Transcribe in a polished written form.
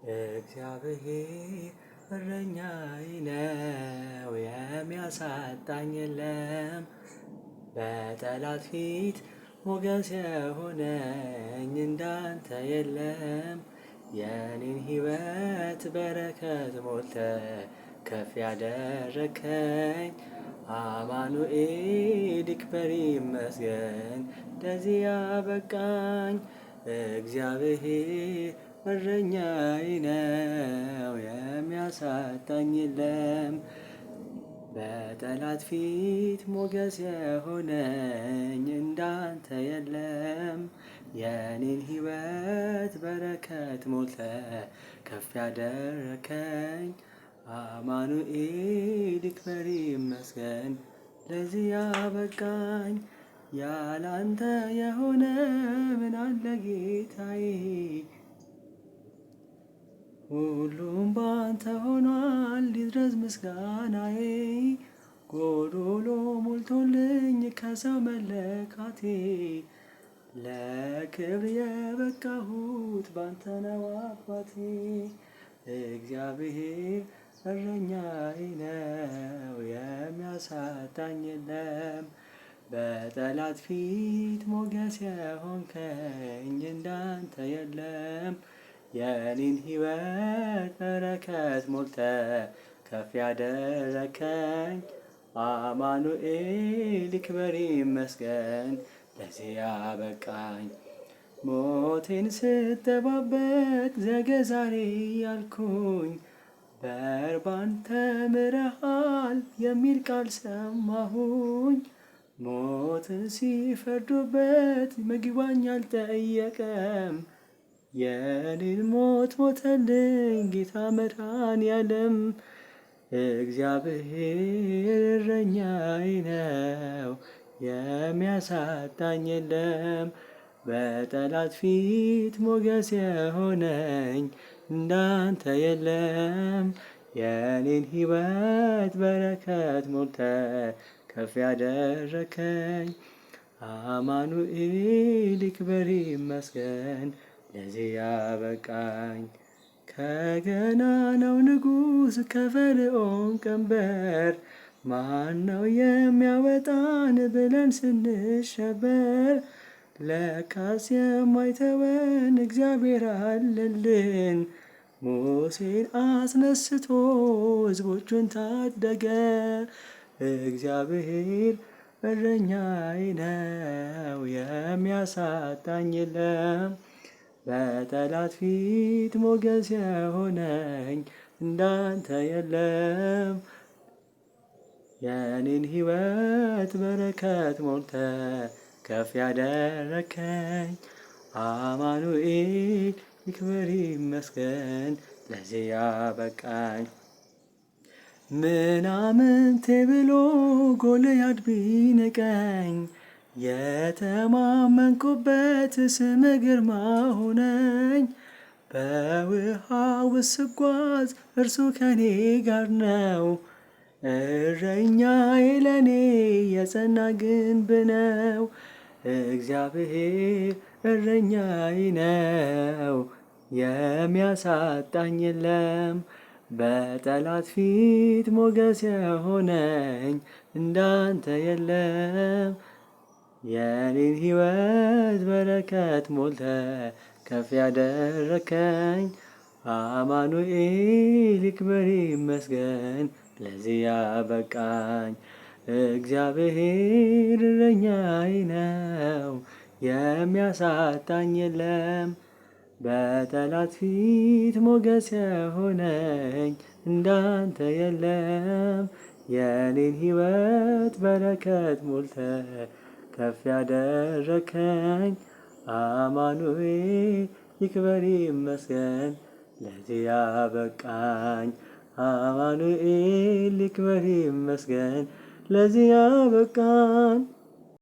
እግዚአብሔር እረኛዬ ነው፣ የሚያሳጣኝ የለም። በጠላት ፊት ሞገስ የሆነኝ እንዳንተ የለም። የኔን ሕይወት በረከት ሞልተ ከፍ ያደረከኝ አማኑኤል ይክበር ይመስገን ለዚህ ያበቃኝ። እግዚአብሔር እረኛዬ ነው፣ የሚያሳጣኝ የለም። በጠላት ፊት ሞገስ የሆነኝ እንዳንተ የለም። የኔን ሕይወት በረከት ሞልተ ከፍ ያደረከኝ አማኑኤል ይክበር ይመስገን ለዚህ ያበቃኝ። ያላንተ የሆነ ምን አለ ጌታዬ፣ ሁሉም ባንተ ሆኗል ይድረስ ምስጋናዬ። ጎዶሎ ሞልቶልኝ ከሰው መለካቴ፣ ለክብር የበቃሁት ባንተ ነው አባቴ። እግዚአብሔር እረኛዬ ነው፣ የሚያሳጣኝ የለም። በጠላት ፊት ሞገስ የሆንከኝ እንዳንተ የለም። የኔን ሕይወት በረከት ሞልተ ከፍ ያደረከኝ አማኑኤል ይክበር ይመስገን ለዚህ ያበቃኝ። ሞቴን ስጠባበቅ ዘገ ዛሬ ያልኩኝ፣ በርባን ተምረሃል የሚል ቃል ሰማሁኝ። ሞትን ሲፈርዱበት ምግባኝ አልጠየቀም፣ የኔን ሞት ሞተልኝ ጌታ መድኃኔዓለም። እግዚአብሔር እረኛዬ ነው፣ የሚያሳጣኝ የለም። በጠላት ፊት ሞገስ የሆነኝ እንዳንተ የለም። የኔን ሕይወት በረከት ሞልተ ከፍ ያደረከኝ አማኑኤል ይክበር ይመስገን ለዚህ ያበቃኝ። ከገናናው ንጉሥ ከፈርዖን ቀንበር ማነው የሚያወጣን ብለን ስንሸበር፣ ለካስ የማይተወን እግዚአብሔር አለልን። ሙሴን አስነስቶ ሕዝቦቹን ታደገ። እግዚአብሔር እረኛዬ ነው፣ የሚያሳጣኝ የለም። በጠላት ፊት ሞገስ የሆነኝ እንዳንተ የለም። የኔን ሕይወት በረከት ሞልተ ከፍ ያደረከኝ አማኑኤል ይክበር ይመስገን ለዚህ ያበቃኝ። ምናምንቴ ብሎ ጎልያድ ቢንቀኝ፣ የተማመንኩበት ስም ግርማ ሆነኝ። በውሃ ውስጥ ስጓዝ እርሱ ከኔ ጋር ነው፣ እረኛዬ ለኔ የጸና ግንብ ነው። እግዚአብሔር እረኛዬ ነው፣ የሚያሳጣኝ የለም። በጠላት ፊት ሞገስ የሆነኝ እንዳንተ የለም። የኔን ሕይወት በረከት ሞልተ ከፍ ያደረከኝ አማኑኤል ይክበር ይመስገን ለዚህ ያበቃኝ። እግዚአብሔር እረኛዬ ነው፣ የሚያሳጣኝ የለም። በጠላት ፊት ሞገስ የሆነኝ እንዳንተ የለም። የኔን ሕይወት በረከት ሞልተ ከፍ ያደረከኝ አማኑኤል ይክበር ይመስገን ለዚህ ያበቃኝ። አማኑኤል ይክበር ይመስገን ለዚህ ያበቃኝ።